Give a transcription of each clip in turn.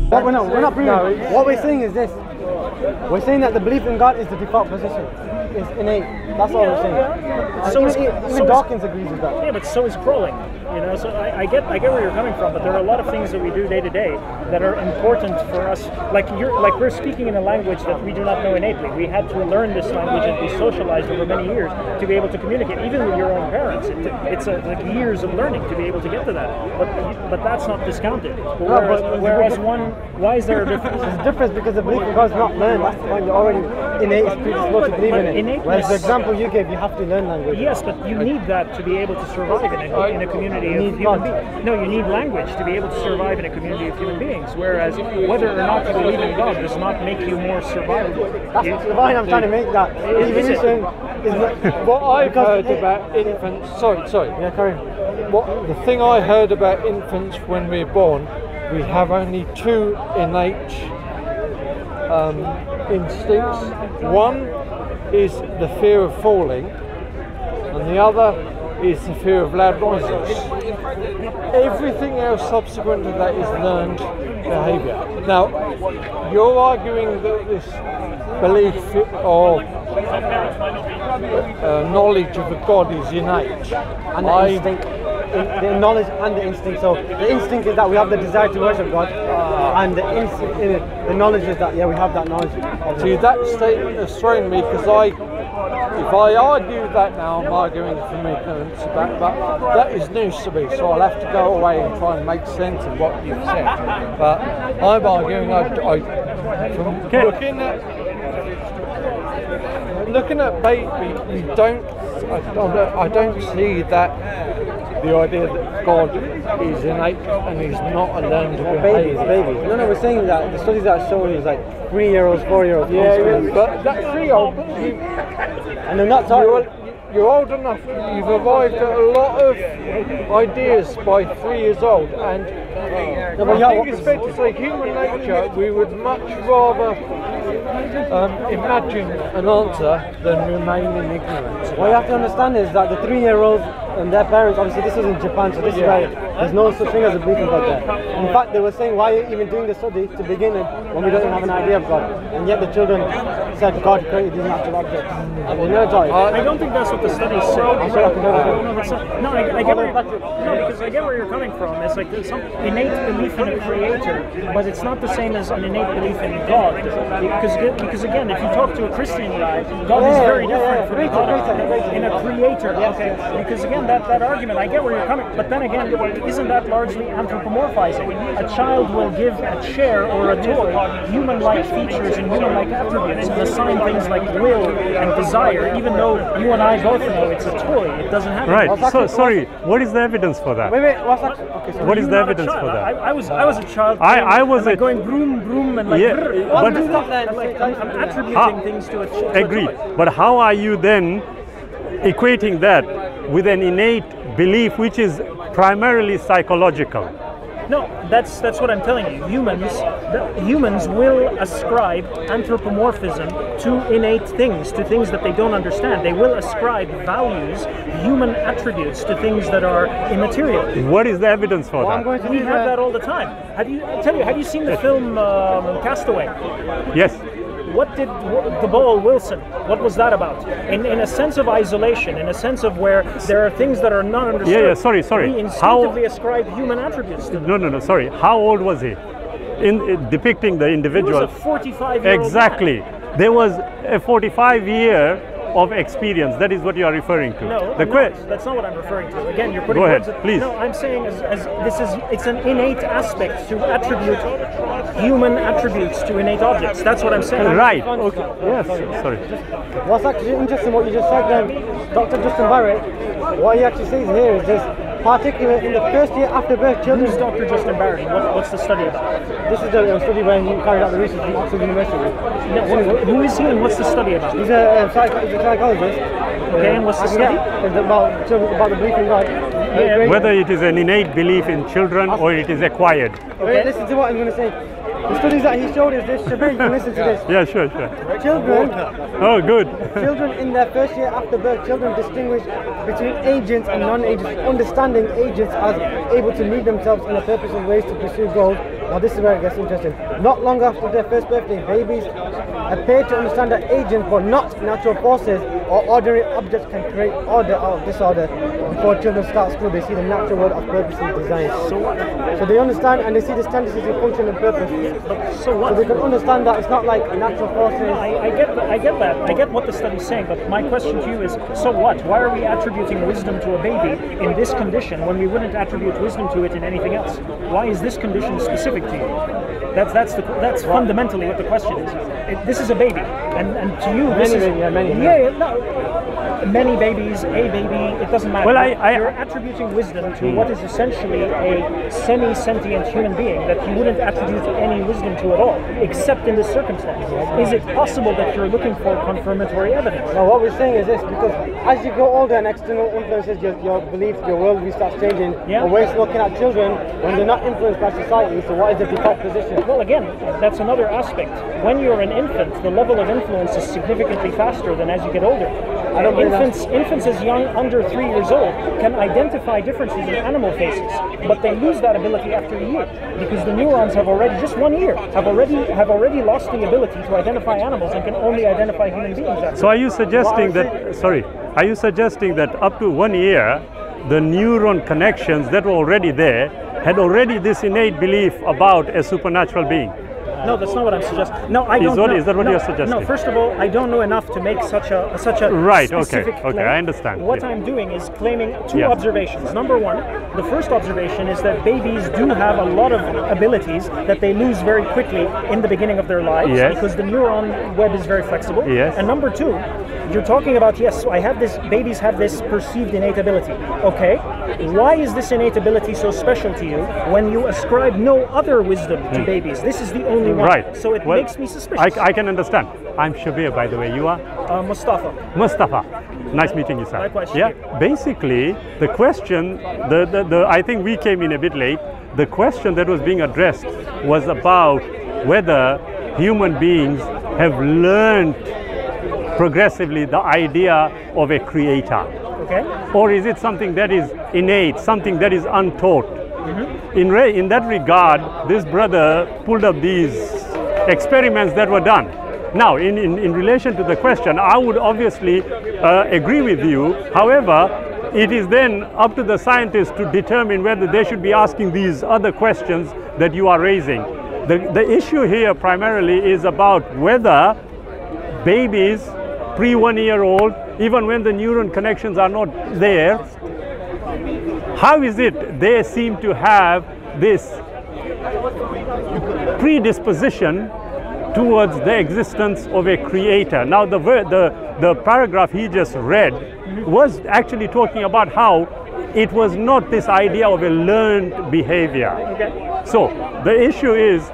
But we're not proving. No, what we're saying is this. We're saying that the belief in God is the default position. It's innate. That's all we're saying. So even Dawkins agrees with that. Yeah, but so is crawling. You know, so I get where you're coming from, but there are a lot of things that we do day to day that are important for us. Like we're speaking in a language that we do not know innately. We had to learn this language and be socialized over many years to be able to communicate, even with your own parents. It's like years of learning to be able to get to that. But that's not discounted. Why is there a difference? There's a difference because the belief in God is not learned. That's the point. You're already innate. It's predisposed to believe in it. Whereas the example you gave, you have to learn language. Yes, but you need that to be able to survive in a community of human beings. No, you need language to be able to survive in a community of human beings. Whereas whether or not you believe in God does not make you more survivable. That's the point I'm trying to make. That evolution is what I've heard about infants. Sorry. Yeah, carry on. The thing I heard about infants when we're born, we have only two innate instincts. One is the fear of falling, and the other is the fear of loud noises. Everything else subsequent to that is learned behaviour. Now, you're arguing that this belief or knowledge of a God is innate. And the instinct. The knowledge and the instinct. So the instinct is that we have the desire to worship God, and the knowledge is that we have that knowledge. See, that statement has thrown me because if I argue that now, I'm arguing from ignorance about but that is news to me, so I'll have to go away and try and make sense of what you've said. But I'm arguing looking at baby, I don't see that the idea that God is innate and he's not a learned behaviour. Babies. No, we're saying that the studies that are showing is like 3-year-olds, 4-year-olds. Yeah, but that 3-year-old, and they're not talking. You're old enough, you've arrived at a lot of ideas by 3 years old, and I think it's fair to say human nature, we would much rather imagine an answer than remain in ignorance. What you have to understand is that the 3-year-olds and their parents, obviously this is in Japan, so this is why there's no such thing as a belief in God there. In fact, they were saying, why are you even doing the study to begin with when we don't even have an idea of God? And yet the children said God created these natural objects. And they never taught it. I don't think that's what the studies say. I get where you're coming from. It's like there's some innate belief in a creator, but it's not the same as an innate belief in God. Because again, if you talk to a Christian guy, God is very different from God in a creator. Okay. Because again, that argument, I get where you're coming, but then again, isn't that largely anthropomorphizing? A child will give a chair or a toy human-like features and human-like attributes and assign things like will and desire, even though you and I both know it's a toy. It doesn't have right. So sorry, what is the evidence for that? Wait, what's that? Okay, what is the evidence for that? I was a child. I was going broom broom and like. Yeah, but I'm attributing things to a child. Agree. But how are you then equating that with an innate belief which is primarily psychological? No, that's what I'm telling you. Humans will ascribe anthropomorphism to innate things, to things that they don't understand. They will ascribe values, human attributes to things that are immaterial. What is the evidence for that? We have that all the time. Have you seen the film Castaway? Yes. What did the ball Wilson, what was that about? In a sense of isolation, in a sense of where there are things that are not understood. Yeah, sorry. We instinctively ascribe human attributes to them. No, sorry. How old was he? In depicting the individual. He was a 45-year-old Exactly. man. There was a 45-year of experience. That is what you are referring to. No, that's not what I'm referring to. Again, you're putting. Go ahead, please. No, I'm saying it's an innate aspect to attribute human attributes to innate objects. That's what I'm saying. Right. Okay. Yes. Sorry. What's actually interesting, what you just said then, Dr. Justin Barrett, what he actually says here is this, particularly in the first year after birth, children. Who's Dr. Justin Barrett? What's the study about? This is the study where he carried out the research at Oxford University. No, who is he and what's the study about? He's a psychologist. Okay, and what's the study? About the belief in God. Whether it is an innate belief in children or it is acquired. Okay. Listen to what I'm going to say. The studies that he showed is this. Shabir, you can listen to this. Yeah, sure. Children, Oh, good. children in their first year after birth, children distinguish between agents and non-agents, understanding agents as able to move themselves in a purposeful ways to pursue goals. Now this is where it gets interesting. Not long after their first birthday, babies appear to understand that agents, but not natural forces or ordinary objects, can create order out of disorder. Before children start school, they see the natural world of purposely designed. So they understand and they see this tendency to function and purpose. So what? So they can understand that it's not like natural forces. I get that. I get what the study's saying, but my question to you is, so what? Why are we attributing wisdom to a baby in this condition when we wouldn't attribute wisdom to it in anything else? Why is this condition specific to you? That's fundamentally what the question is. This is a baby, and to you, this many babies, a baby, it doesn't matter. Well, you're attributing wisdom to what is essentially a semi-sentient human being that you wouldn't attribute any wisdom to at all, except in this circumstance. Is it possible that you're looking for confirmatory evidence? Now what we're saying is this, because as you grow older and external influences, your beliefs, your worldview starts changing, or ways of looking at children when they're not influenced by society, so what is the default position? Well, again, that's another aspect. When you're an infant, the level of influence is significantly faster than as you get older. Infants as young, under 3 years old, can identify differences in animal faces, but they lose that ability after a year because the neurons have already, just 1 year, have already lost the ability to identify animals and can only identify human beings. So are you suggesting that? Sorry, are you suggesting that up to 1 year, the neuron connections that were already there had already this innate belief about a supernatural being? No, that's not what I'm suggesting. No, I don't know. Is that what you're suggesting? No, first of all, I don't know enough to make such a right, specific claim. Okay, I understand. What I'm doing is claiming two observations. Number one, the first observation is that babies do have a lot of abilities that they lose very quickly in the beginning of their lives because the neuron web is very flexible. Yes. And number two, you're talking about, yes, so babies have this perceived innate ability. Okay, why is this innate ability so special to you when you ascribe no other wisdom to babies? This is the only one. Right. So it makes me suspicious. I can understand. I'm Shabir, by the way. You are? Mustafa. Mustafa. Nice meeting you, sir. Likewise. Yeah. Basically, the question, I think we came in a bit late. The question that was being addressed was about whether human beings have learned progressively the idea of a creator. Okay. Or is it something that is innate, something that is untaught? In that regard, this brother pulled up these experiments that were done. Now, in relation to the question, I would obviously agree with you. However, it is then up to the scientists to determine whether they should be asking these other questions that you are raising. The issue here primarily is about whether babies, pre-1 year old, even when the neuron connections are not there, how is it they seem to have this predisposition towards the existence of a creator? Now, the paragraph he just read was actually talking about how it was not this idea of a learned behavior. So the issue is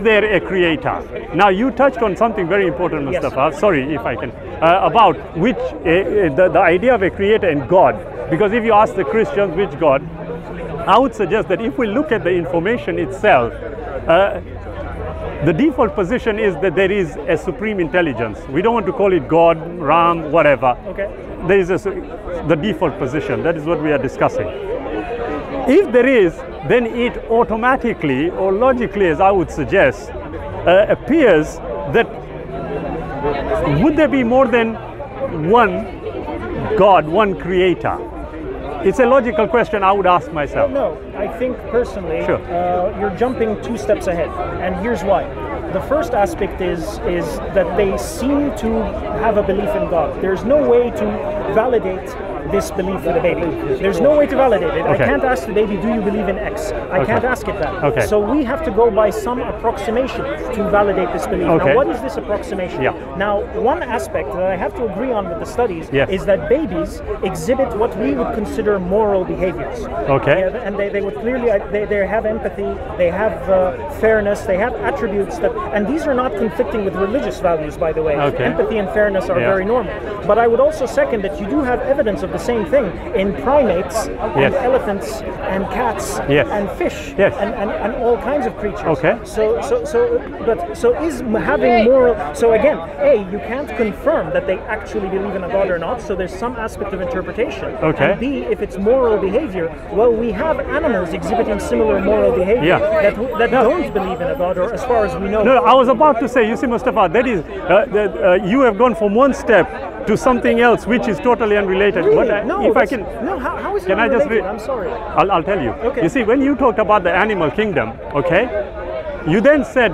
there a creator? Now, you touched on something very important, Mustafa. Yes. Sorry if I can, about which the idea of a creator and God. Because if you ask the Christians which God, I would suggest that if we look at the information itself, the default position is that there is a supreme intelligence. We don't want to call it God, Ram, whatever. Okay. There is the default position. That is what we are discussing. If there is, then it automatically or logically, as I would suggest, appears that would there be more than one God, one creator? It's a logical question I would ask myself. No, I think personally, you're jumping 2 steps ahead, and here's why. The first aspect is that they seem to have a belief in God. There's no way to validate this belief with a baby. There's no way to validate it. Okay. I can't ask the baby, do you believe in X? I can't ask it that. Okay. So we have to go by some approximation to validate this belief. Okay. Now, what is this approximation? Now, one aspect that I have to agree on with the studies is that babies exhibit what we would consider moral behaviors. Okay. And they would clearly, they have empathy, they have fairness, they have attributes that, and these are not conflicting with religious values, by the way. Okay. Empathy and fairness are very normal. But I would also second that you do have evidence of the same thing in primates and elephants and cats and fish and all kinds of creatures. Okay. So is having moral? So again, A, you can't confirm that they actually believe in a God or not. So there's some aspect of interpretation. Okay. And B, if it's moral behavior, well, we have animals exhibiting similar moral behavior that don't believe in a God, or as far as we know. No, I was about to say, you see, Mustafa, that is, you have gone from one step to something else which is totally unrelated. Really? But no, if I can, how is it can I just unrelated? I'm sorry. I'll tell you. Okay. You see, when you talked about the animal kingdom, okay, you then said,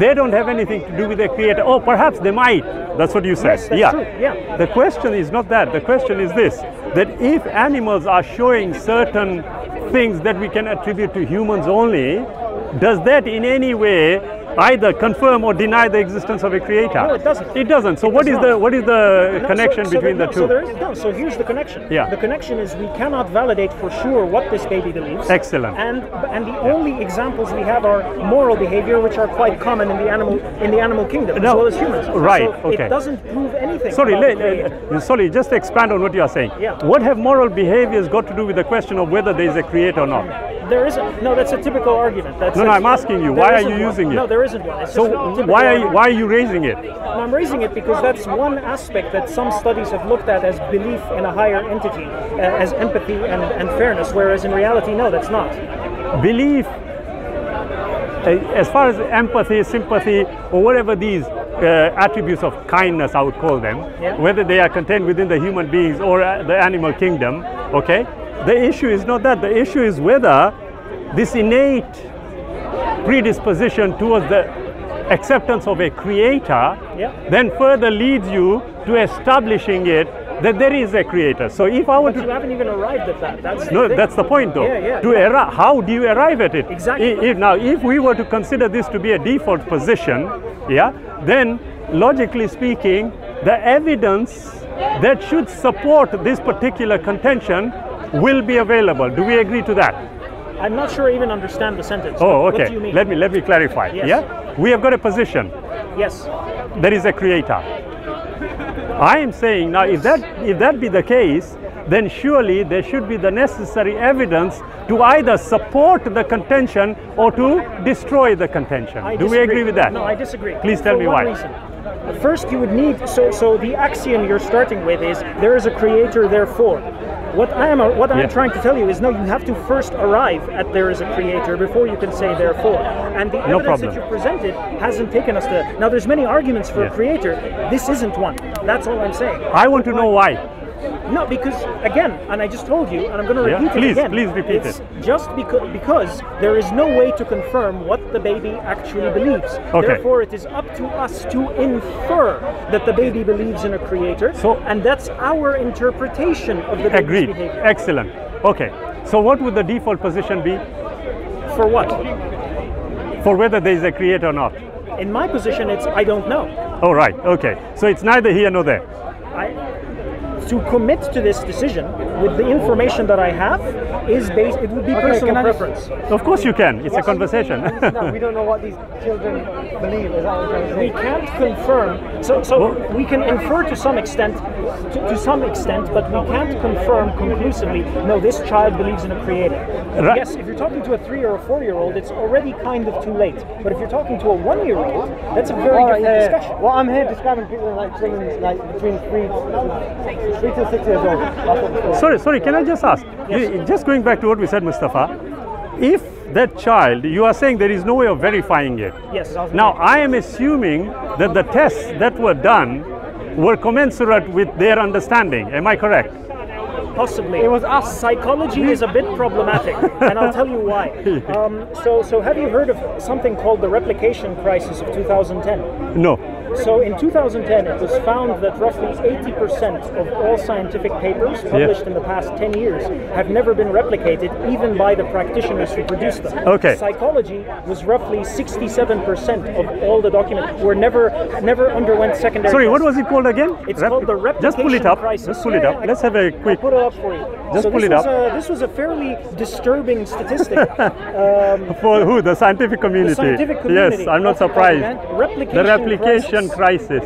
they don't have anything to do with their creator. Oh, perhaps they might. That's what you said. Yes, that's true. Yeah. The question is not that. The question is this, that if animals are showing certain things that we can attribute to humans only, does that in any way either confirm or deny the existence of a creator? No, it doesn't. It doesn't. So what is the connection between the two? So here's the connection. Yeah. The connection is we cannot validate for sure what this baby believes. Excellent. And the only examples we have are moral behavior, which are quite common in the animal kingdom as well as humans. Right. So okay. It doesn't prove anything. Sorry, just expand on what you are saying. Yeah. What have moral behaviors got to do with the question of whether there is a creator or not? There isn't. No, that's a typical argument. I'm asking you. Why are you using it? No, there isn't one. So why are you raising it? I'm raising it because that's one aspect that some studies have looked at as belief in a higher entity, as empathy and fairness, whereas in reality, no, that's not. Belief, as far as empathy, sympathy, or whatever these attributes of kindness, I would call them, whether they are contained within the human beings or the animal kingdom, okay? The issue is not that. The issue is whether this innate predisposition towards the acceptance of a creator then further leads you to establishing it that there is a creator. So if I were But you haven't even arrived at that. That's the point though. How do you arrive at it? Exactly. If we were to consider this to be a default position, then logically speaking, the evidence that should support this particular contention will be available. Do we agree to that? I'm not sure I even understand the sentence. Oh, okay. What do you mean? Let me clarify. Yes. Yeah, we have got a position. Yes. There is a creator. I am saying now, if that be the case, then surely there should be the necessary evidence to either support the contention or to destroy the contention. Do we agree with that? No, I disagree. Please tell me why. Reason. First, you would need, so the axiom you're starting with is there is a creator, therefore. What I'm trying to tell you is no, you have to first arrive at there is a creator before you can say therefore. And the evidence that you presented hasn't taken us to. Now, there's many arguments for a creator. This isn't one. That's all I'm saying. I want to know why. No, because again, and I just told you, and I'm going to repeat it again. Please repeat it. Just because there is no way to confirm what the baby actually believes. Okay. Therefore, it is up to us to infer that the baby believes in a creator, and that's our interpretation of the baby's behavior. Excellent. Okay. So what would the default position be? For what? For whether there is a creator or not. In my position, it's I don't know. Oh, right. Okay. So it's neither here nor there. To commit to this decision with the information that I have is based. It would be personal preference. Of course you can. It's a conversation. We don't know what these children believe. Is that what you're saying? We can't confirm. So we can infer to some extent, but we can't confirm conclusively. No, this child believes in a creator. Right. Yes, if you're talking to a 3 or a 4-year-old, it's already kind of too late. But if you're talking to a 1-year-old, that's a very different discussion. Well, I'm here describing people like children like between 3 to 6 years old. Sorry, can I just ask? Yes. Just going back to what we said, Mustafa, if that child, you are saying there is no way of verifying it. Yes. Now, I am assuming that the tests that were done were commensurate with their understanding. Am I correct? Possibly. It was us. Psychology is a bit problematic, and I'll tell you why. So have you heard of something called the replication crisis of 2010? No. So in 2010, it was found that roughly 80% of all scientific papers published in the past 10 years have never been replicated, even by the practitioners who produced them. Okay. Psychology was roughly 67% of all the documents were never underwent secondary. Sorry, tests. what was it called again? It's called the replication Just pull it up. crisis. Just pull it up. Let's have a quick. I'll put it up for you. Just pull it up. This was a fairly disturbing statistic. For who? The scientific community. The scientific community. Yes, I'm not surprised. The replication crisis.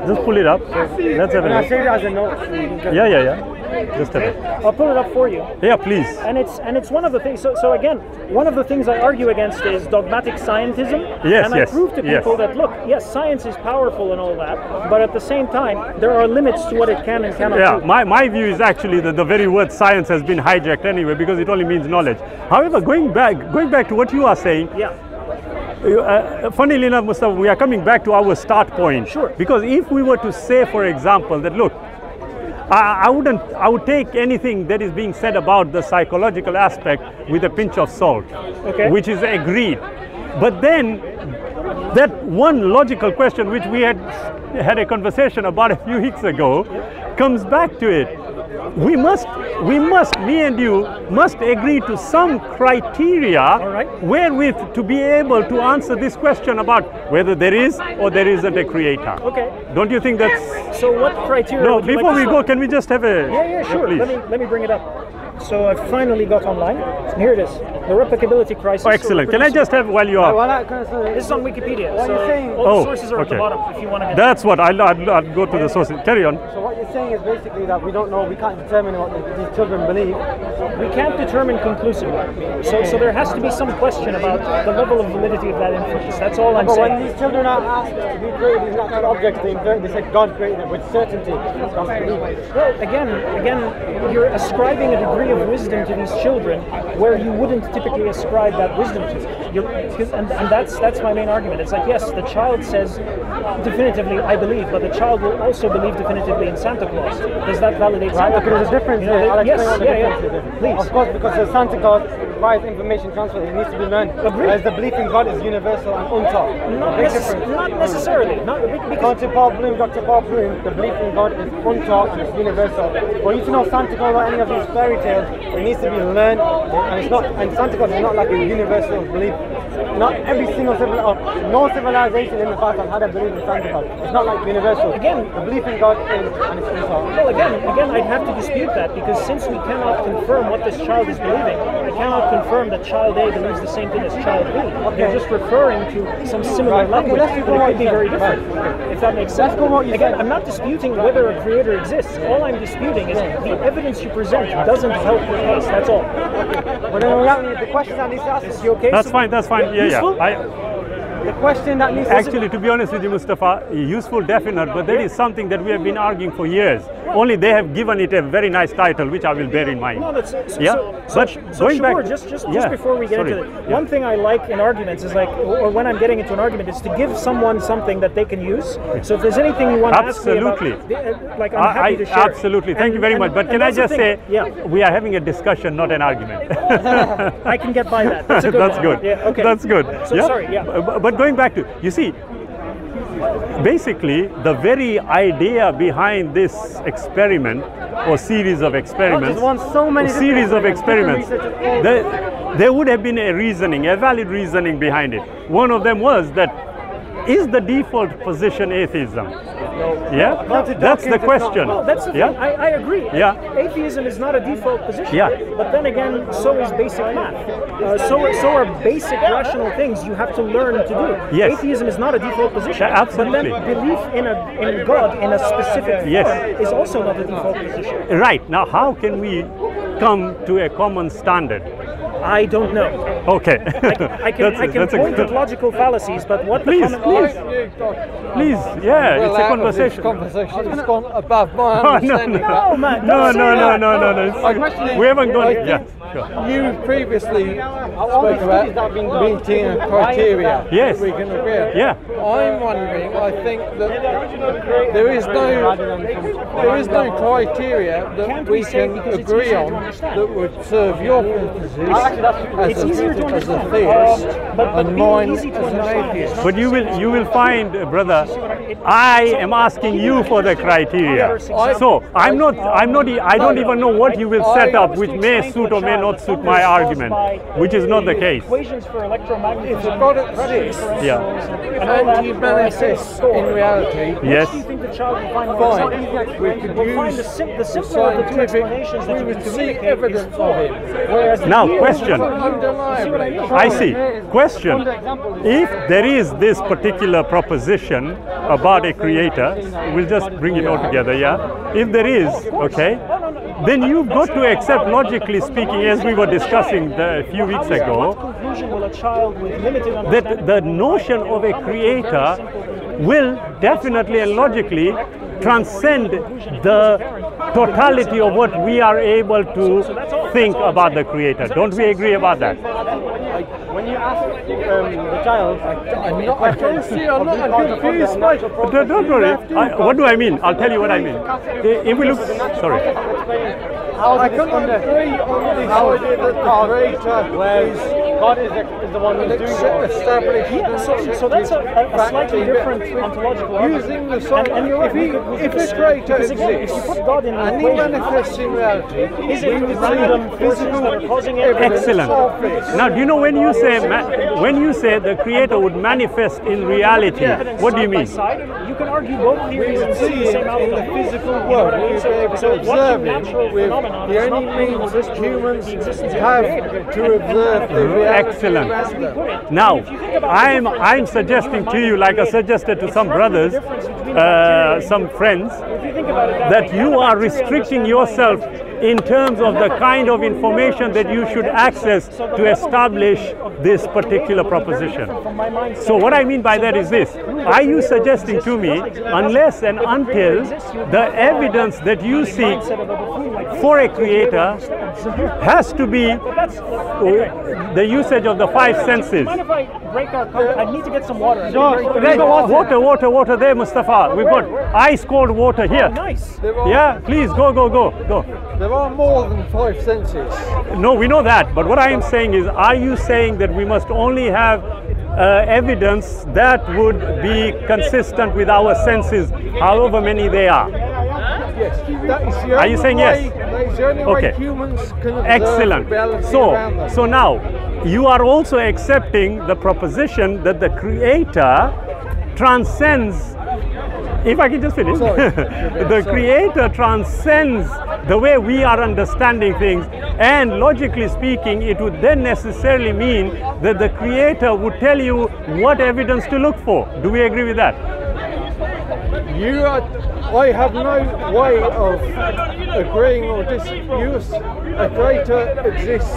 Just pull it up. Let's have a And I look. saved it as a note. Yeah. Just a bit. I'll pull it up for you. Yeah, please. And it's one of the things. So again, one of the things I argue against is dogmatic scientism. Yes, and I prove to people that look, yes, science is powerful and all that, but at the same time, there are limits to what it can and cannot do. My view is actually that the very word science has been hijacked anyway, because it only means knowledge. However, going back to what you are saying. Yeah. Funnily enough, Mustafa, we are coming back to our start point. Sure. Because if we were to say, for example, that look, I would take anything that is being said about the psychological aspect with a pinch of salt, which is agreed. But then that one logical question which we had a conversation about a few weeks ago comes back to it. We must, me and you must agree to some criteria wherewith to be able to answer this question about whether there is or there isn't a creator. Okay. Don't you think that's... So what criteria? No, before we go, can we just have a... Yeah, sure. Please. Let me bring it up. So I finally got online. Here it is. The replicability crisis. Oh, excellent. Can I just have while you are... This is on Wikipedia. What so you're saying... all the sources are at the bottom if you want to get... That's what, I'll go to the sources. Carry on. So what you're saying is basically that we don't know, we can't determine what these children believe. We can't determine conclusively. So there has to be some question about the level of validity of that inference. That's all I'm But saying. when these children are asked to be created these natural objects, they say God created it with certainty. That's belief. Well, again, you're ascribing a degree of wisdom to these children where you wouldn't typically ascribe that wisdom to. And that's my main argument. It's like, yes, the child says definitively, I believe, but the child will also believe definitively in Santa Claus. Does that validate Santa Claus? There's a difference You know, here. I'll explain yes, what the difference is. Please. Of course, because the Santa Claus requires information transfer, it needs to be learned. Whereas the belief in God is universal and untaught. Not necessarily. According to Paul Bloom, Dr. Paul Bloom, the belief in God is untaught and it's universal. For you to know Santa Claus or any of these fairy tales, it needs to be learned, and Santa Claus is not like a universal belief. Not every single no civilization in the past has had a belief in Santa Claus. It's not like universal. Again, the belief in God is, and it's untaught. Well, again, I'd have to dispute that, because since we cannot confirm what this child is believing, I cannot confirm that child A believes the same thing as child B. They're just referring to some similar language, but it could be very different, if that makes sense. Again, I'm not disputing whether a creator exists. All I'm disputing is the evidence you present doesn't help the case, that's all. But then the question that needs to ask is, you okay? That's fine. Yeah. The question that needs Actually, to be honest with you, Mustafa, useful, definite, but that is something that we have been arguing for years. Only they have given it a very nice title, which I will bear in mind. No, that's going back, just before we get into it, one thing I like in arguments is or when I'm getting into an argument, is to give someone something that they can use. So if there's anything you want to ask me about, I'm happy to share. Absolutely, thank you very much. But can I just say, we are having a discussion, not an argument. I can get by that. That's a good That's one. good. Yeah, okay. That's good. So sorry. But going back to, you see, basically the very idea behind this experiment or series of experiments, there would have been a valid reasoning behind it. One of them was that, is the default position atheism? Yeah, that's the question. Well, that's the thing. I agree. Yeah, atheism is not a default position. Yeah, but then again, so is basic math. So are basic rational things you have to learn to do. Yes, atheism is not a default position. Absolutely. But then belief in God in a specific form is also not a default position. Right. Now, how can we come to a common standard? I don't know. Okay. I can point at logical fallacies, but what please, the yeah, it's a conversation. It's gone above my understanding. No, man. No. We haven't gone. Yeah. Sure. You previously spoke about meeting a criteria. Yes. We can agree. Yeah. I'm wondering. I think that there is no criteria that we can agree on that would serve your purposes as a theist and mine as an atheist. But you will find, brother, I am asking you for the criteria. So I don't even know what you will set up, which may suit or may not suit my argument, which is not the case. Equations for electromagnetism. If God exists, and he manifests in reality, Yes. Do you think the child will find? fine. We could We'll find use the simpler of the two scientific, explanations that we you would can see communicate evidence is of it. Whereas the Now, view question. is Undeniably. I see. Question. If there is this particular proposition about a creator, we'll just bring it all together, yeah? If there is, okay, then you've got to accept, logically speaking, as we were discussing a few weeks ago, conclusion will a child with limited that the notion of a creator will definitely and logically transcend the totality of what we are able to think about the creator. Don't we agree about that? When you ask the child, I don't see, I'm confused. Don't worry. What do I mean? I'll tell you what I mean. If we look, sorry. I cannot agree on this idea that the creator is God is the one who's doing it. established. so that's a slightly different ontological argument. Using the science, and you're right, if a creator because again, if you exists put God in the and he equation, manifests in reality, is it random forces that are causing it? Excellent. Now, do you know when you say the creator would manifest in reality, what do you mean? You can argue both theories and see the same in the outcome. physical world, we would be able to observe it with the only means that humans have to observe the reality. Excellent. around them. Now, I'm suggesting to you, like I suggested to some brothers, some friends, that you are restricting yourself in terms of the kind of information that you should access to establish this particular proposition. So what I mean by that is this: are you suggesting to me, unless and until the evidence that you seek for a creator has to be the usage of the five senses? Mind if I break our contract? I need to get some water. Water there, Mustafa. We've got ice cold water here. Nice. Yeah, please go. There are more than five senses. No, we know that, but what I am saying is, are you saying that we must only have evidence that would be consistent with our senses, however many they are? Yes, that is the Are you only saying way, yes? That is the only Okay. way humans can observe Excellent. reality around them. So now you are also accepting the proposition that the creator transcends. If I can just finish, the creator transcends the way we are understanding things, and logically speaking, it would then necessarily mean that the creator would tell you what evidence to look for. Do we agree with that? I have no way of agreeing or disagreeing. A creator exists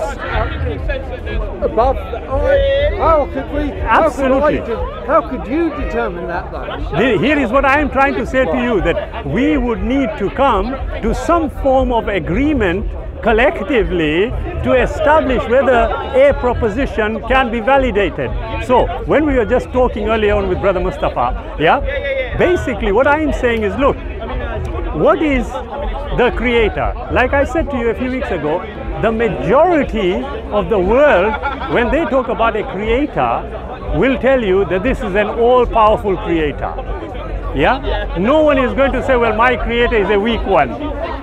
above. How could we? Absolutely. How could you determine that, though? Here is what I am trying to say to you, that we would need to come to some form of agreement collectively to establish whether a proposition can be validated. So when we were just talking earlier on with Brother Mustafa, basically what I am saying is, look, what is the creator? Like I said to you a few weeks ago, the majority of the world, when they talk about a creator, will tell you that this is an all-powerful creator. Yeah? No one is going to say, well, my creator is a weak one.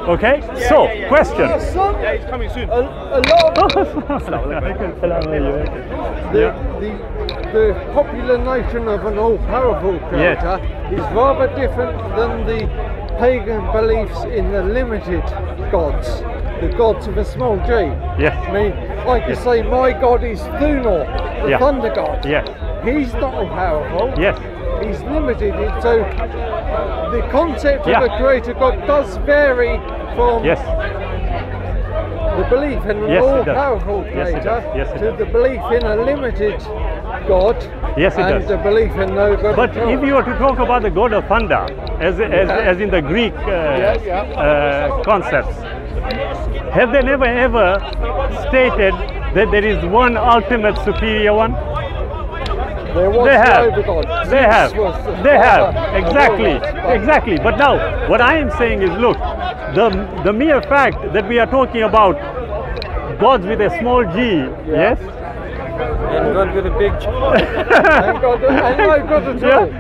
Okay? So, question. Yeah, he's coming soon. A lot of the popular notion of an all-powerful creator is rather different than the pagan beliefs in the limited gods, the gods of a small g. Yes. I mean, I could say my god is Thunor, the thunder god. Yes. He's not all-powerful. Yes. He's limited. So the concept of a creator god does vary from the belief in an all-powerful creator to the belief in a limited God and the belief in no God. But if you were to talk about the god of thunder, as in the Greek concepts, have they never ever stated that there is one ultimate superior one? They have. Exactly. But now, what I am saying is, look, the mere fact that we are talking about gods with a small g, yes? And God with a big G.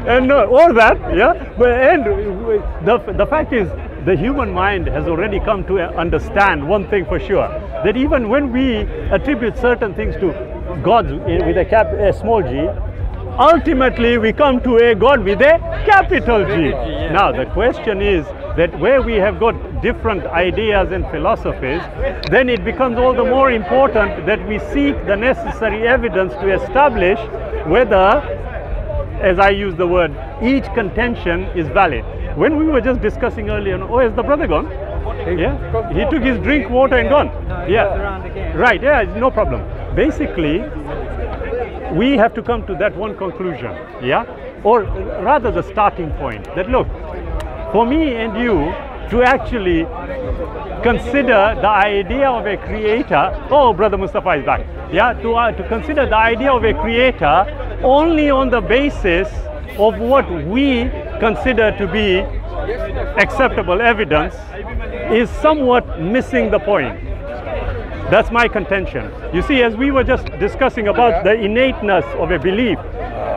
And all that, But the fact is, the human mind has already come to understand one thing for sure, that even when we attribute certain things to God with a small g, ultimately we come to a God with a capital G. Now the question is that where we have got different ideas and philosophies, then it becomes all the more important that we seek the necessary evidence to establish whether, as I use the word, each contention is valid. When we were just discussing earlier, oh, is the brother gone? Yeah, he took his drink, water and gone. Yeah, right, yeah, no problem. Basically, we have to come to that one conclusion, yeah? Or rather the starting point, that look, for me and you to actually consider the idea of a creator, oh, Brother Mustafa is back, yeah? To consider the idea of a creator only on the basis of what we consider to be acceptable evidence is somewhat missing the point. That's my contention. You see, as we were just discussing about the innateness of a belief,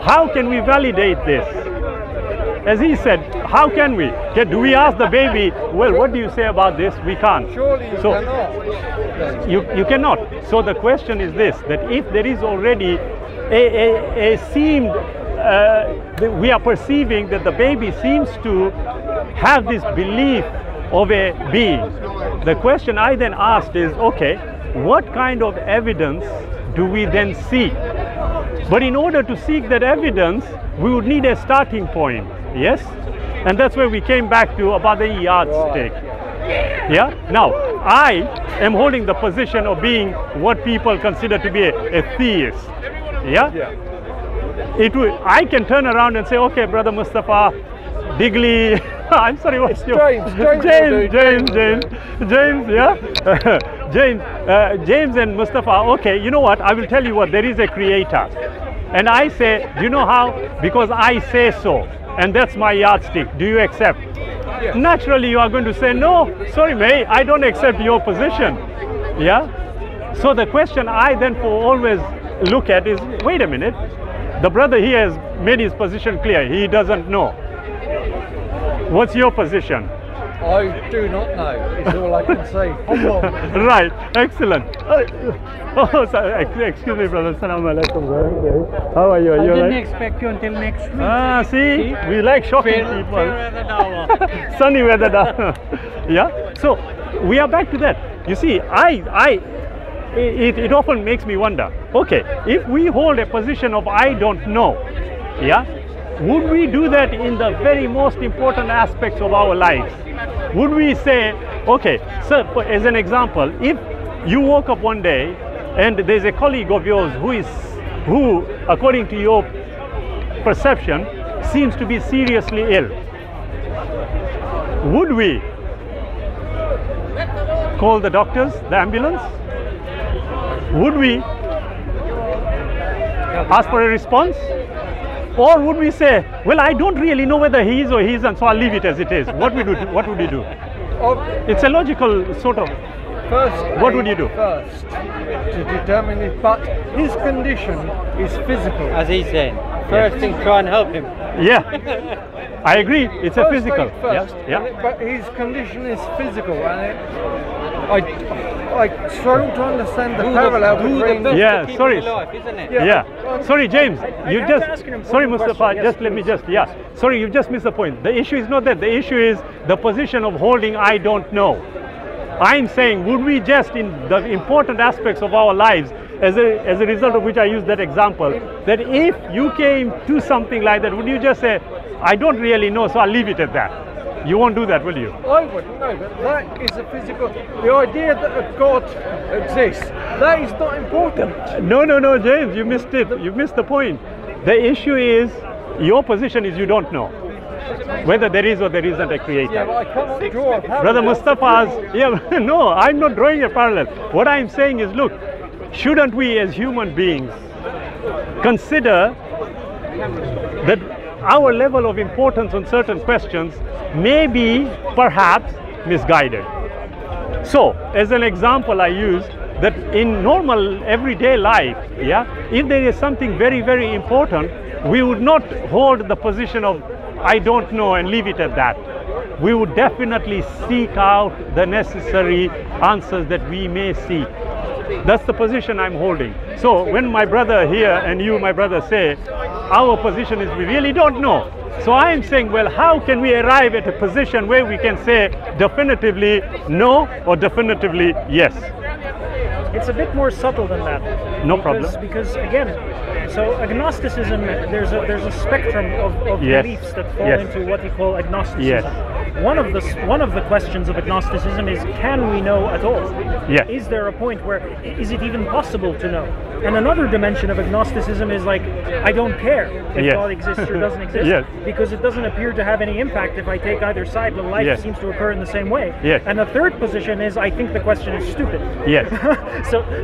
how can we validate this? As he said, how can we? Do we ask the baby, well, what do you say about this? We can't. Surely you cannot. You cannot. So the question is this, that if there is already a seemed, we are perceiving that the baby seems to have this belief of a being. The question I then asked is, okay, what kind of evidence do we then seek? But in order to seek that evidence, we would need a starting point, yes? And that's where we came back to about the yardstick. Yeah? Now, I am holding the position of being what people consider to be a theist. Yeah? I can turn around and say, okay, Brother Mustafa, Digley, I'm sorry, what's your James, yeah? James and Mustafa, okay, you know what, I will tell you what, there is a creator. And I say, do you know how? Because I say so, and that's my yardstick. Do you accept? Yes. Naturally, you are going to say, no, sorry, mate, I don't accept your position. Yeah? So the question I then always look at is, wait a minute, the brother here has made his position clear. He doesn't know. What's your position? I do not know, is all I can say. Right, excellent. Oh, sorry, excuse me, brother. Assalamu alaikum. How are you? I didn't right? expect you until next week. Ah, see? We like shocking people. Sunny weather now. Yeah? So, we are back to that. You see, it often makes me wonder, okay, if we hold a position of I don't know, yeah? Would we do that in the very most important aspects of our lives? Would we say, okay, sir, as an example, if you woke up one day and there's a colleague of yours who, according to your perception, seems to be seriously ill, would we call the doctors, the ambulance? Would we ask for a response? Or would we say, well, I don't really know whether he is or he isn't, so I'll leave it as it is. What would you do? It's a logical sort of, what would you do? First, to determine it, but his condition is physical. As he's saying, first thing, try and help him. Yeah, I agree, it's a physical. First, yeah. But his condition is physical, and I struggle to understand the parallel between. Yeah, sorry. Life, isn't it? Yeah. Sorry, James. You just. Sorry, Mustafa. Just let me just. Yeah. Sorry, you just missed the point. The issue is not that. The issue is the position of holding I don't know. I'm saying, would we just, in the important aspects of our lives, as a result of which I use that example, that if you came to something like that, would you just say, I don't really know, so I'll leave it at that? You won't do that, will you? I wouldn't know, but that is a physical. The idea that a God exists, that is not important. No, James, you missed it. You missed the point. The issue is, your position is you don't know whether there is or there isn't a creator. Yeah, but I cannot draw a parallel. Brother Mustafa's, yeah, no, I'm not drawing a parallel. What I'm saying is, look, shouldn't we as human beings consider that our level of importance on certain questions may be perhaps misguided? So, as an example I use that in normal everyday life, yeah, if there is something very, very important, we would not hold the position of I don't know and leave it at that. we would definitely seek out the necessary answers that we may seek. That's the position I'm holding. So when my brother here and you, my brother, say our position is we really don't know. So I'm saying, well, how can we arrive at a position where we can say definitively no or definitively yes? It's a bit more subtle than that. No problem. Because again, so agnosticism, there's a spectrum of Yes. beliefs that fall Yes. into what you call agnosticism. Yes. One of the questions of agnosticism is, can we know at all? Yes. Is there a point where is it even possible to know? And another dimension of agnosticism is like, I don't care if Yes. God exists or doesn't exist, Yes. because it doesn't appear to have any impact if I take either side. The life Yes. seems to occur in the same way. Yes. And the third position is, I think the question is stupid. Yes.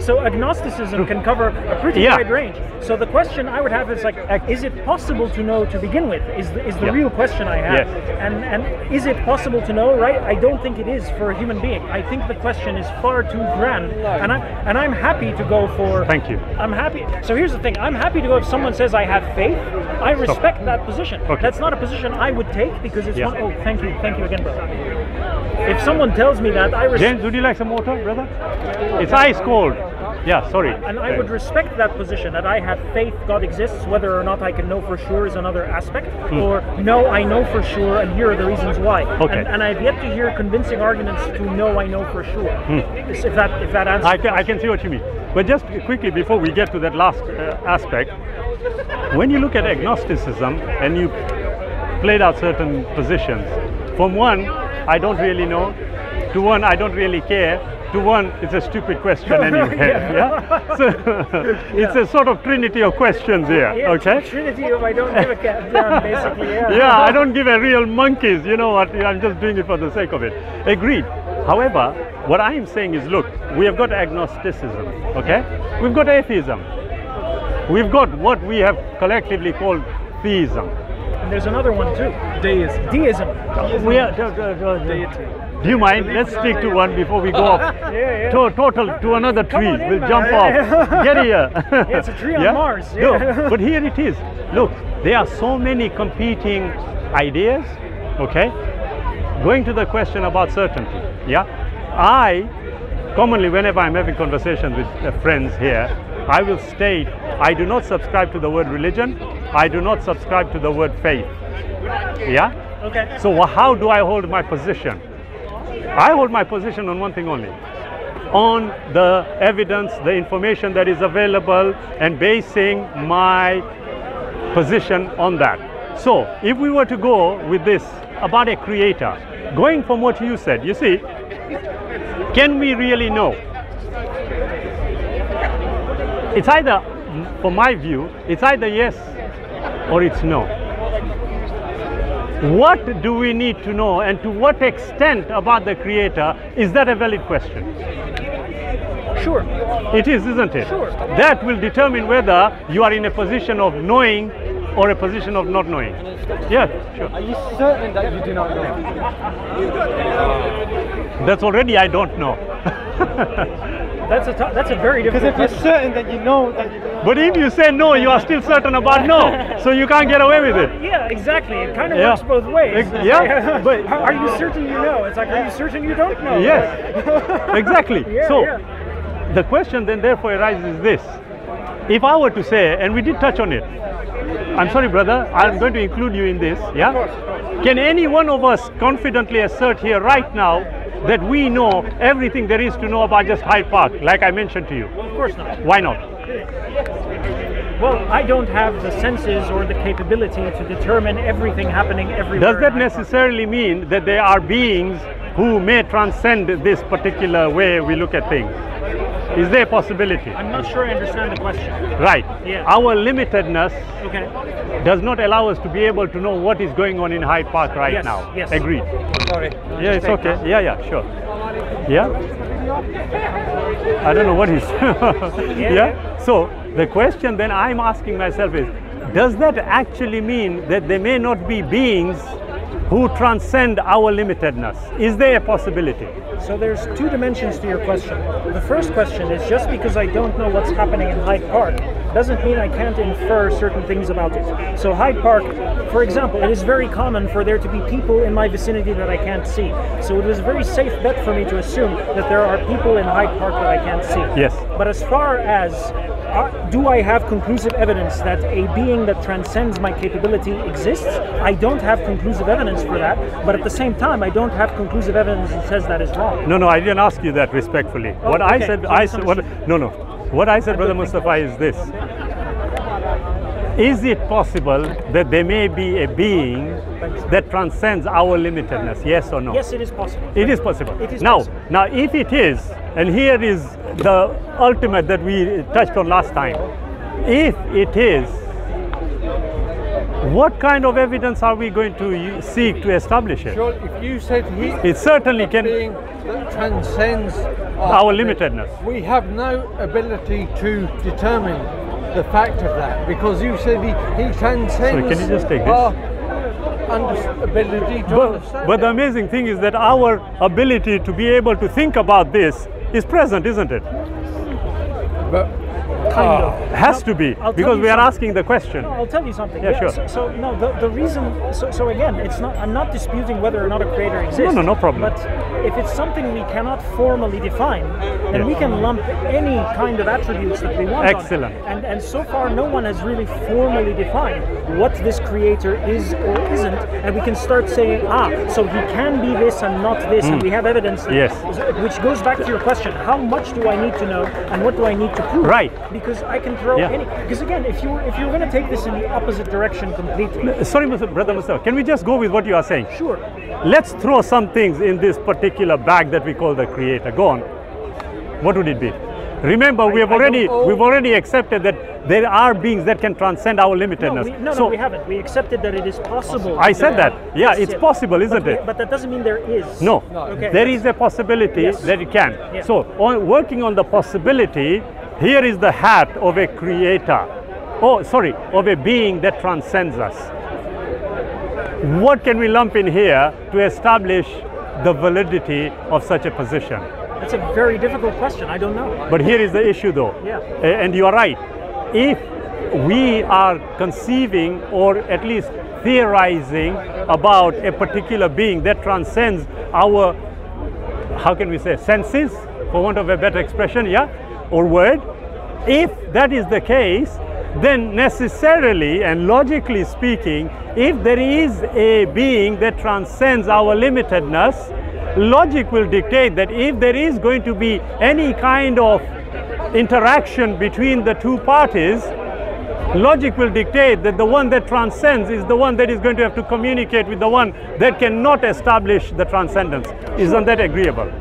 So agnosticism can cover a pretty Yeah. wide range. So the question I would have is like, is it possible to know to begin with? Is the Yeah. real question I have. Yes. And is it possible to know? Right? I don't think it is for a human being. I think the question is far too grand, and I'm happy to go for. Thank you. I'm happy. So here's the thing. I'm happy to go if someone says I have faith. I respect that position. Okay. That's not a position I would take because it's Yeah. one. Oh, thank you again, brother. If someone tells me that, I respect. James, would you like some water, brother? It's ice cold. Yeah, sorry. And I would respect that position, that I have faith God exists. Whether or not I can know for sure is another aspect. Or no, I know for sure, and here are the reasons why. Okay. And I've yet to hear convincing arguments to know I know for sure. If that answers. I can see what you mean. But just quickly before we get to that last aspect, when you look at agnosticism and you played out certain positions, from one, I don't really know, to one, I don't really care, to one, it's a stupid question anyway. Yeah. So it's a sort of trinity of questions here. Yeah, Okay. Trinity of I don't give a damn, basically. Yeah. Yeah, I don't give a real monkeys, you know what, I'm just doing it for the sake of it. Agreed. However, what I am saying is, look, we have got agnosticism, okay? We've got atheism. We've got what we have collectively called theism. And there's another one too. Deism. We are, do you mind? Let's stick to one before we go off. Yeah. Total to another tree. on in, We'll man. jump Yeah. off. Get here. Yeah, it's a tree on Mars. Yeah. No, but here it is. Look, there are so many competing ideas. Okay. Going to the question about certainty. Yeah. I commonly, whenever I'm having conversations with friends here, I will state I do not subscribe to the word religion. I do not subscribe to the word faith. Yeah. Okay. So how do I hold my position? I hold my position on one thing only, on the evidence, the information that is available, and basing my position on that. So if we were to go with this about a creator, going from what you said, you see, can we really know? It's either, from my view, it's either yes or it's no. What do we need to know, and to what extent about the creator is that a valid question? Sure. It is, isn't it? Sure. That will determine whether you are in a position of knowing or a position of not knowing. Yeah, sure. Are you certain that you do not know? That's already I don't know. That's a very Because difficult if you're certain that you know that you do not But if you say no, you are still certain about no. So you can't get away with it. Yeah, exactly. It kind of Yeah. works both ways. Yeah, but Are you certain you know? It's like, are you certain you don't know? yes, exactly. Yeah, So yeah. the question then therefore arises this. If I were to say, and we did touch on it, I'm sorry brother, I'm going to include you in this, yeah? Can any one of us confidently assert here right now that we know everything there is to know about just Hyde Park, like I mentioned to you? Of course not. Why not? Well, I don't have the senses or the capability to determine everything happening everywhere. Does that in Hyde Park. necessarily mean that there are beings who may transcend this particular way we look at things? Is there a possibility? I'm not sure I understand the question. Right. Yeah. Our limitedness Okay. does not allow us to be able to know what is going on in Hyde Park right Yes, now. yes. Agreed. Sorry. Yeah, it's okay. Yeah, sure. Yeah? I don't know what is. Yeah? So the question then I'm asking myself is, does that actually mean that there may not be beings who transcend our limitedness? Is there a possibility? So there's two dimensions to your question. The first question is, just because I don't know what's happening in Hyde Park, doesn't mean I can't infer certain things about it. So Hyde Park, for example, it is very common for there to be people in my vicinity that I can't see. So it was a very safe bet for me to assume that there are people in Hyde Park that I can't see. Yes. But as far as do I have conclusive evidence that a being that transcends my capability exists? I don't have conclusive evidence for that, but at the same time, I don't have conclusive evidence that says that is wrong. No, I didn't ask you that respectfully. Oh, what okay. I said, what I said, Brother Mustafa, is this. Is it possible that there may be a being that transcends our limitedness? Yes or no? Yes, it is possible. It is possible. It is now, possible. Now, if it is, and here is the ultimate that we touched on last time. If it is, what kind of evidence are we going to seek to establish it? Sure, if you said it certainly can being that transcends our limitedness. We have no ability to determine the fact of that, because you said he transcends. Sorry, can you just take this? Our ability to understand. But the amazing thing is that our ability to be able to think about this is present, isn't it? But Kind of. Has to be, because we are asking the question. No, I'll tell you something. Yeah, sure. So no, the reason. So again, it's not. I'm not disputing whether or not a creator exists. No problem. But if it's something we cannot formally define, then we can lump any kind of attributes that we want. Excellent. On it. And so far, no one has really formally defined what this creator is or isn't, and we can start saying, so he can be this and not this, and we have evidence. That, yes. Which goes back to your question: how much do I need to know, and what do I need to prove? Right. Because I can throw any. Because again, if you're going to take this in the opposite direction completely. Sorry, Brother Mustafa, can we just go with what you are saying? Sure. Let's throw some things in this particular bag that we call the creator. Go on. What would it be? Remember, we've already accepted that there are beings that can transcend our limitedness. No, we haven't. We accepted that it is possible. I said that. Yeah, it's possible, isn't it? But that doesn't mean there is. No. Okay. There is a possibility that it can. Yeah. So, working on the possibility, here is the hat of a creator. Of a being that transcends us. What can we lump in here to establish the validity of such a position? That's a very difficult question. I don't know. But here is the issue though. Yeah. And you are right. If we are conceiving or at least theorizing about a particular being that transcends our, how can we say, senses, for want of a better expression, or word, if that is the case, then necessarily and logically speaking, if there is a being that transcends our limitedness, logic will dictate that if there is going to be any kind of interaction between the two parties, logic will dictate that the one that transcends is the one that is going to have to communicate with the one that cannot establish the transcendence. Isn't that agreeable?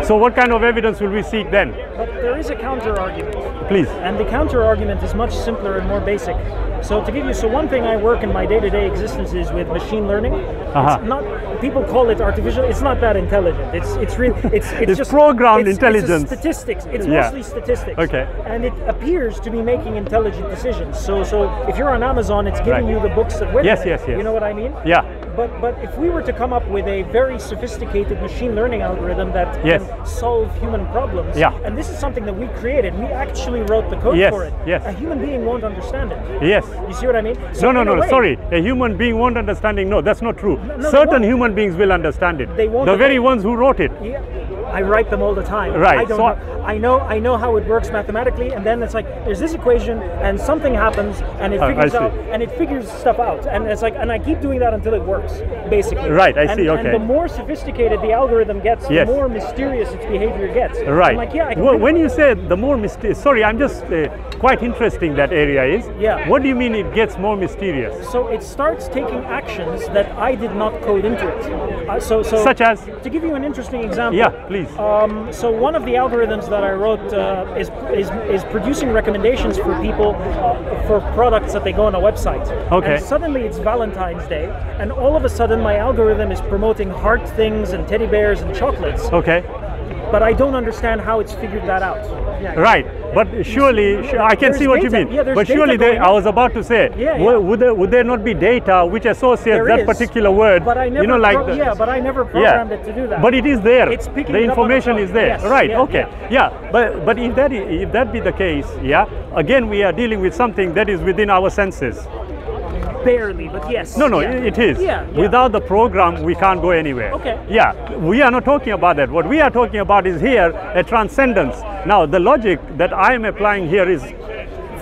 So what kind of evidence will we seek then? But there is a counter-argument. Please. And the counter-argument is much simpler and more basic. So to give you, one thing I work in my day-to-day existence is with machine learning. It's not, people call it artificial, it's not that intelligent. It's really, it's just programmed intelligence. It's statistics. It's mostly statistics. Okay. And it appears to be making intelligent decisions. So if you're on Amazon, it's giving you the books that went with it. You know what I mean? Yeah. But if we were to come up with a very sophisticated machine learning algorithm that can solve human problems, and this is something that we created, we actually wrote the code for it. Yes. A human being won't understand it. Yes. You see what I mean? So no, sorry. A human being won't understand it. No, that's not true. Certain human beings will understand it. They won't. The very ones who wrote it. Yeah. I write them all the time. Right. I don't know. I know how it works mathematically, and then it's like there's this equation, and something happens, and it figures stuff out, and it's like, and I keep doing that until it works, basically. Right. I see. Okay. And the more sophisticated the algorithm gets, the more mysterious its behavior gets. Right. I'm like, when you say the more mysterious, sorry, I'm just quite interesting that area is. Yeah. What do you mean it gets more mysterious? So it starts taking actions that I did not code into it. Such as? To give you an interesting example. Yeah, please. So one of the algorithms that I wrote is producing recommendations for people for products that they go on a website. Okay. And suddenly it's Valentine's Day, and all of a sudden my algorithm is promoting heart things and teddy bears and chocolates. Okay. But I don't understand how it's figured that out. Right. But surely, I can see what you mean. Yeah, but surely, I was about to say, would there not be data which associates that particular word? But I never, you know, like but I never programmed it to do that. But it is there. It's picking the information is there. Yes, right? Okay. But if that be the case, again we are dealing with something that is within our senses. Barely, but yes. No, it is. Without the program, we can't go anywhere. Okay. We are not talking about that. What we are talking about is here a transcendence. Now, the logic that I am applying here is,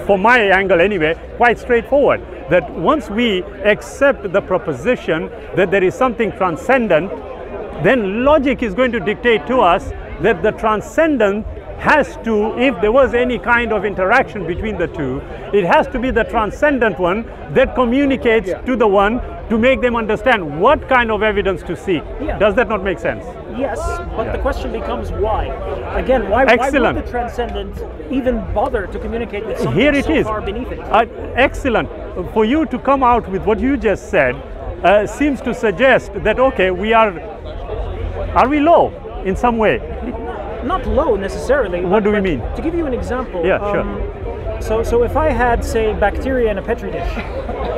from my angle anyway, quite straightforward. That once we accept the proposition that there is something transcendent, then logic is going to dictate to us that the transcendent has to, if there was any kind of interaction between the two, it has to be the transcendent one that communicates to the one to make them understand what kind of evidence to seek. Does that not make sense? Yes, but the question becomes why. Again, why would the transcendent even bother to communicate with something Here it so is. far beneath it? Excellent. For you to come out with what you just said seems to suggest that, okay, are we low in some way? Not low necessarily. What do we mean? To give you an example. Sure. So if I had, say, bacteria in a petri dish,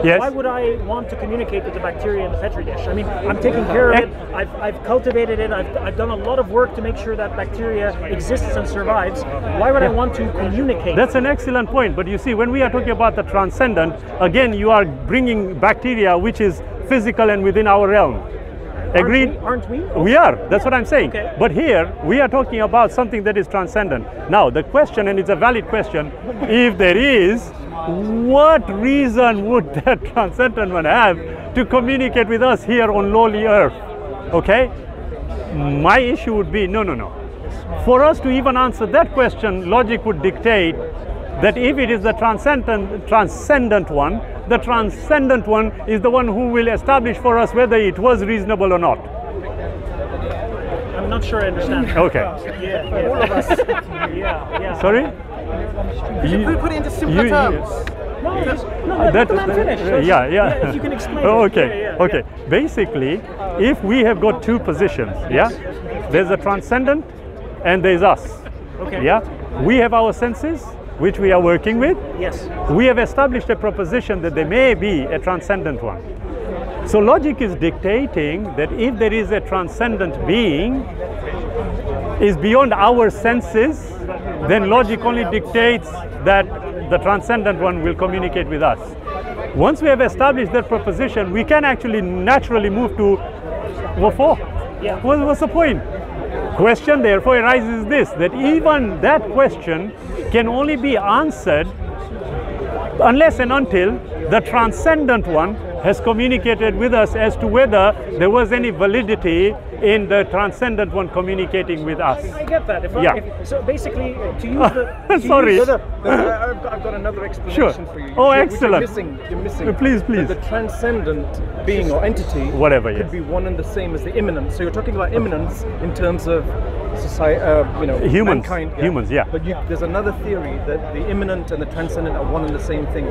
yes. Why would I want to communicate with the bacteria in the petri dish? I mean, I'm taking care of it. I've cultivated it. I've done a lot of work to make sure that bacteria exists and survives. Why would I want to communicate? That's an excellent point. But you see, when we are talking about the transcendent, again, you are bringing bacteria, which is physical and within our realm. Agreed? Aren't we? We are. That's what I'm saying. Okay. But here, we are talking about something that is transcendent. Now, the question, and it's a valid question, if there is, what reason would that transcendent one have to communicate with us here on lowly earth? Okay? My issue would be, no. For us to even answer that question, logic would dictate that if it is the transcendent one, the transcendent one is the one who will establish for us whether it was reasonable or not. I'm not sure I understand. Okay. All of us. Sorry? You put it into simpler terms. Let the man finish. If you can explain. Okay. Basically, if we have got two positions, there's a transcendent and there's us. Okay. We have our senses, which we are working with. Yes. We have established a proposition that there may be a transcendent one. So logic is dictating that if there is a transcendent being is beyond our senses, then logic only dictates that the transcendent one will communicate with us. Once we have established that proposition, we can actually naturally move to what for? What's the point? Question therefore arises this, that even that question can only be answered unless and until the transcendent one has communicated with us as to whether there was any validity in the transcendent one communicating with us. I get that. So basically, to use the... Sorry. I've got another explanation for you. Oh, excellent. You're missing. Please. The transcendent being or entity could be one and the same as the immanent. So you're talking about immanence in terms of society, humans, mankind. Humans, But there's another theory that the immanent and the transcendent are one and the same thing.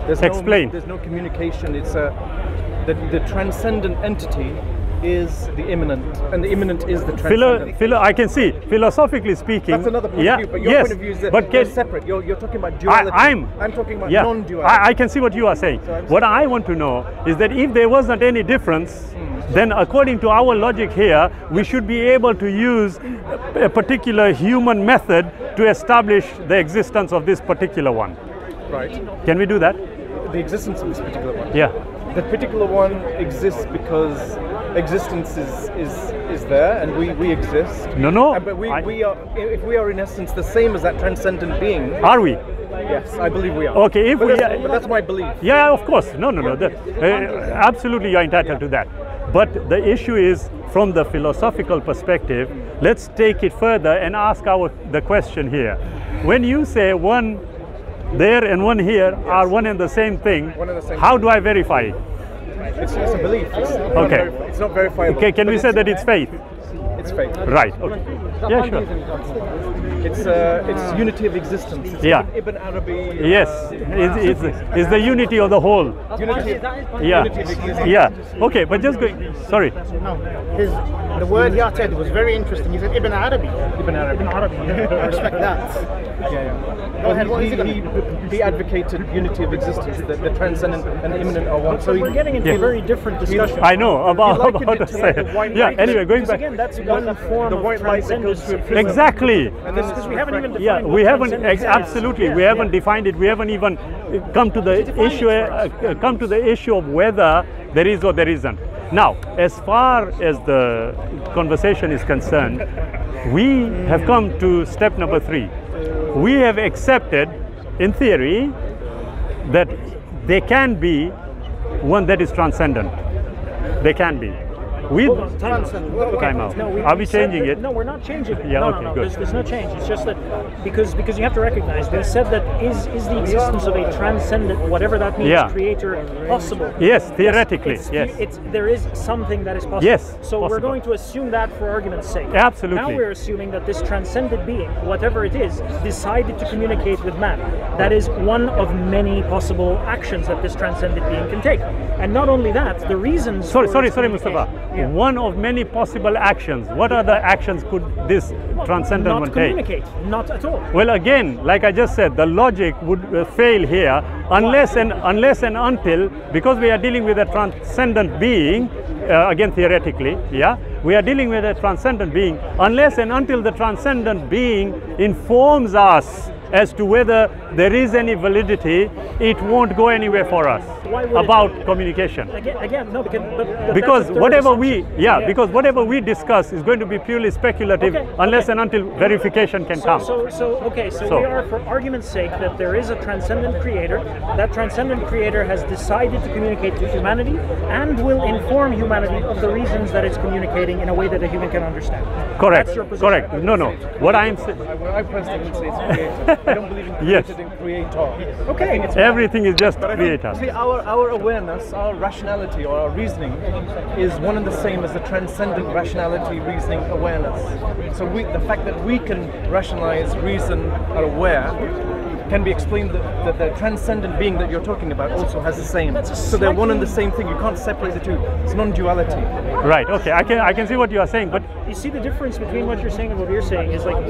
Explain. There's no communication. It's the transcendent entity is the immanent, and the immanent is the transcendent. I can see, philosophically speaking. That's another point of view, but your point of view is that they're separate. You're talking about duality. I'm talking about non-duality. I can see what you are saying. What I want to know is that if there wasn't any difference, then according to our logic here, we should be able to use a particular human method to establish the existence of this particular one. Right. Can we do that? The existence of this particular one? Yeah. The particular one exists because existence is there, and we exist. No. But we are, if we are in essence the same as that transcendent being. Are we? Yes, I believe we are. Okay, but that's my belief. Yeah, of course. No. Absolutely, you're entitled to that. But the issue is, from the philosophical perspective, let's take it further and ask the question here. When you say one there and one here are one and the same thing, how do I verify it? It's a belief. It's not verifiable. Okay, can we say that it's faith? It's faith. Right. Okay. Yeah, sure. It's unity of existence. It's Ibn Arabi. Yes, it's the unity of the whole. Unity. Yeah. Unity of existence. Yeah. Okay, but just going. Sorry. No, the word he uttered was very interesting. He said Ibn Arabi. Ibn Arabi. I respect that. Go ahead, what is it? He advocated unity of existence, that the transcendent and immanent are one. So we're getting into a very different discussion. I know about to say. Yeah. Anyway, going back. Again, that's one form of transcendence. Exactly. Because we haven't even defined. Yeah, we haven't absolutely. We haven't defined it. We haven't even come to the issue of whether there is or there isn't. Now, as far as the conversation is concerned, we have come to step number 3. We have accepted, in theory, that there can be one that is transcendent. There can be. Time out. Are we changing it? No, we're not changing it. Yeah, no. There's no change. It's just that because you have to recognize, we said that is the existence of a transcendent, whatever that means, creator, possible? Yes, theoretically. Yes. There is something that is possible. Yes. So we're going to assume that for argument's sake. Absolutely. Now we're assuming that this transcendent being, whatever it is, decided to communicate with man. That is one of many possible actions that this transcendent being can take. And not only that, the reasons. Sorry, Mustafa. Yeah. One of many possible actions. What other actions could this transcendent one take? Not communicate, not at all. Well, again, like I just said, the logic would fail here unless and until, because we are dealing with a transcendent being, again theoretically, we are dealing with a transcendent being, unless and until the transcendent being informs us as to whether there is any validity, it won't go anywhere for us about communication. Again, no, because whatever we discuss is going to be purely speculative unless and until verification can come. So we are, for argument's sake, that there is a transcendent creator. That transcendent creator has decided to communicate to humanity and will inform humanity of the reasons that it's communicating in a way that a human can understand. Correct. That's your position. Correct. No. What I'm saying. I personally would say it's creator. I don't believe in created and creator. Okay. Everything is just creator. See, our awareness, our rationality or our reasoning is one and the same as the transcendent rationality, reasoning, awareness. So the fact that we can rationalize, reason, are aware, can be explained that the transcendent being that you're talking about also has the same. So they're one and the same thing. You can't separate the two. It's non-duality. Right. Okay. I can see what you are saying, but you see the difference between what you're saying and what you're saying is like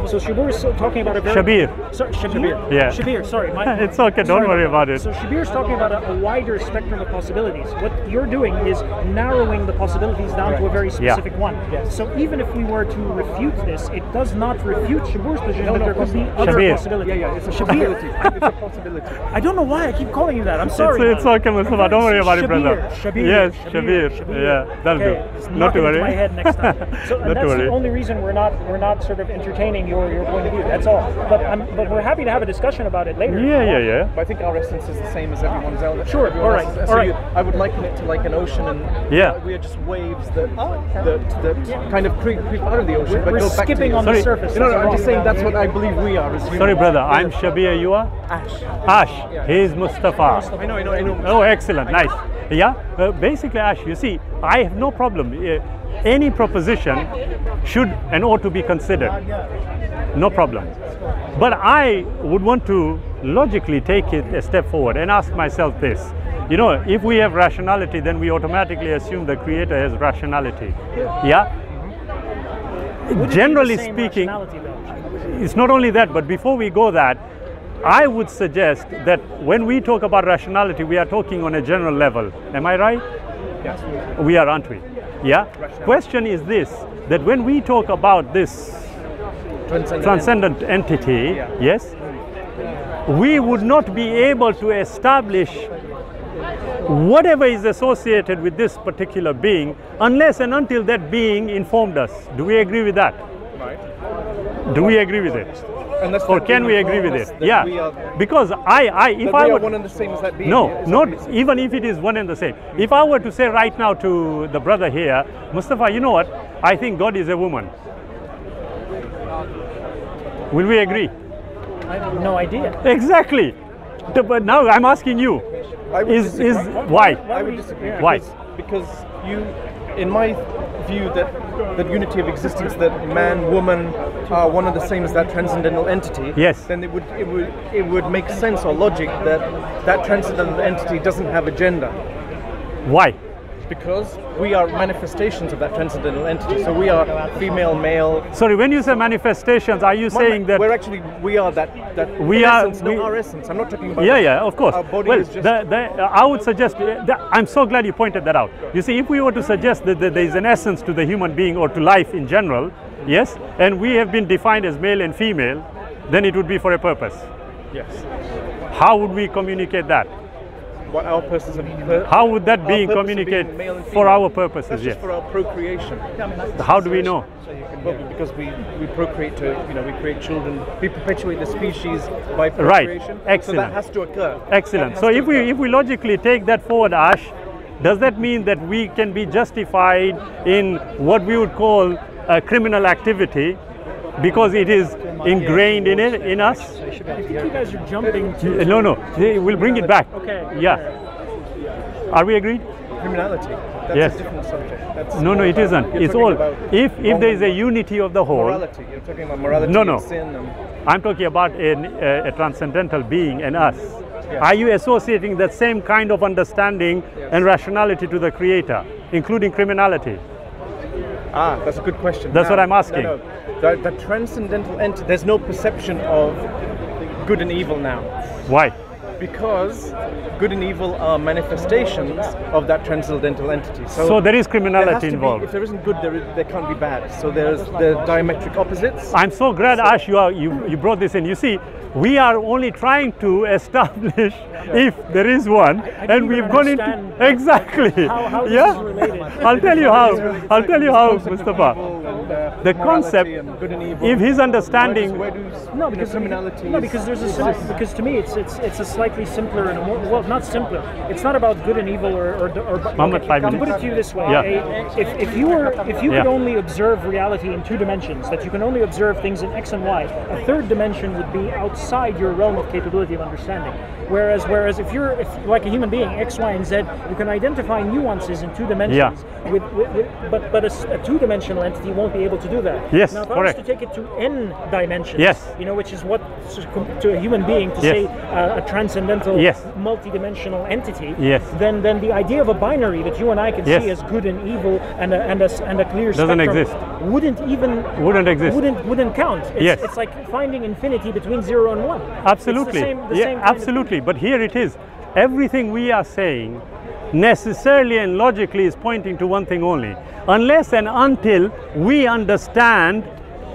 so Shabir is talking about a very Shabir. Yeah. Shabir. Sorry. It's okay. Don't worry about it. So Shabir is talking about a wider spectrum of possibilities. What you're doing is narrowing the possibilities down to a very specific one. Yes. So even if we were to refute this, it does not refute Shabir's position that there could be other possibilities. Yeah. It's a possibility. It's a possibility. I don't know why I keep calling you that. I'm sorry. It's okay, Mustafa. Don't worry about it, brother. Shabir. Yes, Shabir. Yeah, that'll do. Not to worry. My head next time. So that's the only reason we're not sort of entertaining your point of view. That's all. But we're happy to have a discussion about it later. Yeah. But I think our essence is the same as everyone's else. Sure. All right. I would liken it to like an ocean, and we are just waves that kind of creep out of the ocean, but go back skipping to on the surface. I'm just saying that's what I believe we are. Sorry, brother. I'm Shabir. You are Ash. He's Mustafa. I know. Oh, excellent. Nice. Yeah. Basically, Ash, you see, I have no problem. Any proposition should and ought to be considered. No problem. But I would want to logically take it a step forward and ask myself this. You know, if we have rationality, then we automatically assume the creator has rationality. Yeah? Generally speaking, it's not only that, but before we go that, I would suggest that when we talk about rationality, we are talking on a general level. Am I right? Yes. We are, aren't we? Yeah? Question is this, that when we talk about this transcendent entity, yes, we would not be able to establish whatever is associated with this particular being unless and until that being informed us. Do we agree with that? Right. Do we agree with it? Or can we agree with it? Yeah, because if I were one and the same as that being. No, not even if it is one and the same. If I were to say right now to the brother here, Mustafa, you know what? I think God is a woman. Will we agree? I have no idea. Exactly. But now I'm asking you. Why? Why? I would disagree. Why? Because you, in my view that unity of existence, that man, woman are one and the same as that transcendental entity, yes, then it would make sense or logic that transcendental entity doesn't have a gender. Why? Because we are manifestations of that transcendental entity. So we are female, male. Sorry, when you say manifestations, are you saying that we are that we essence, are our essence? I'm not talking about. Yeah, of course. Our body well, is just. I would suggest. I'm so glad you pointed that out. You see, if we were to suggest that there is an essence to the human being or to life in general, yes, and we have been defined as male and female, then it would be for a purpose. Yes. How would we communicate that? What our purposes how would that being communicate for our purposes? That's just for our procreation. How do we know? Well, because we procreate to, we create children, we perpetuate the species by procreation. Right. Excellent. So that has to occur. Excellent. So if we logically take that forward, Ash, does that mean that we can be justified in what we would call a criminal activity because it is ingrained in us? I think you guys are jumping to... No, we'll bring it back. Okay. Yeah. Are we agreed? Criminality. That's yes. a different subject. That's no, it isn't. It's all... If there is a unity of the whole... Morality. You're talking about morality and sin. I'm talking about a transcendental being and us. Yes. Are you associating that same kind of understanding and rationality to the Creator, including criminality? That's a good question. That's what I'm asking. No. The transcendental entity, there's no perception of good and evil now. Why? Because good and evil are manifestations of that transcendental entity. So there is criminality involved. If there isn't good, there can't be bad. So there's the diametric opposites. I'm so glad, Ash, you brought this in. You see, we are only trying to establish if there is one, and we've gone into exactly. How this is related. I'll tell you how, Mustafa. The concept, if his understanding, because because to me it's a slightly simpler and more, not simpler. It's not about good and evil or I'll put it to you this way. Yeah. If you could only observe reality in 2 dimensions, that you can only observe things in X and Y, a third dimension would be outside your realm of capability of understanding. Whereas if like a human being, X, Y, and Z, you can identify nuances in 2 dimensions. Yeah. But a 2-dimensional entity won't be able to do that. Yes, now, if correct. I was to take it to N dimensions, yes, which is what to a human being to say a transcendental, multi-dimensional entity, then the idea of a binary that you and I can see as good and evil and a clear doesn't spectrum exist. Wouldn't count. It's like finding infinity between 0 and 1. Absolutely. It's the same absolutely. But here it is. Everything we are saying necessarily and logically is pointing to one thing only. Unless and until we understand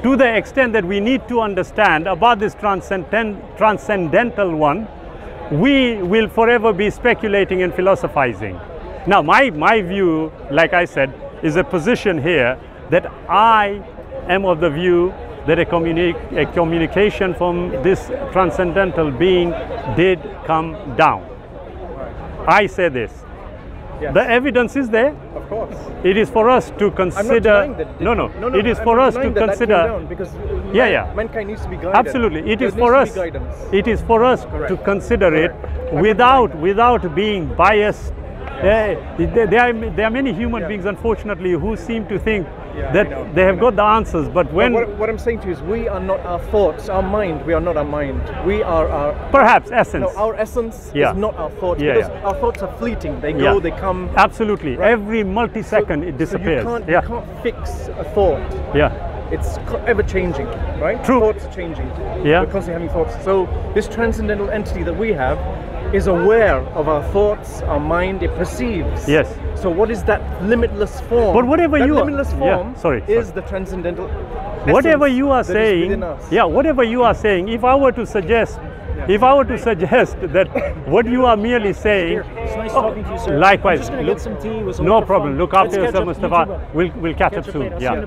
to the extent that we need to understand about this transcendental one, we will forever be speculating and philosophizing. Now, my view, like I said, is a position here that I am of the view that a communication from this transcendental being did come down. I say this. Yes. The evidence is there. Of course. It is for us to consider. I'm not denying that. No. It is for us to consider. Because mankind needs to be guided. Absolutely. It is for us. It is for us to consider it without being biased. There are many human beings, unfortunately, who seem to think that they have got the answers, but when... What I'm saying to you is we are not our thoughts, our mind, we are not our mind. We are our... Perhaps essence. No, our essence is not our thoughts, because our thoughts are fleeting. They go, they come... Absolutely. Right? Every multi-second it disappears. So you can't fix a thought. It's ever changing, right? True. Thoughts are changing. We're constantly having thoughts. So this transcendental entity that we have is aware of our thoughts, our mind, it perceives. Yes. So what is that limitless form? But whatever that you limitless form is the transcendental whatever you are saying, whatever you are saying, if I were to suggest that what you are merely saying, it's nice talking to you, sir. Likewise. I'm just going to get some tea with some no problem. fun. Look after yourself, Mustafa. We'll catch up soon. Yeah.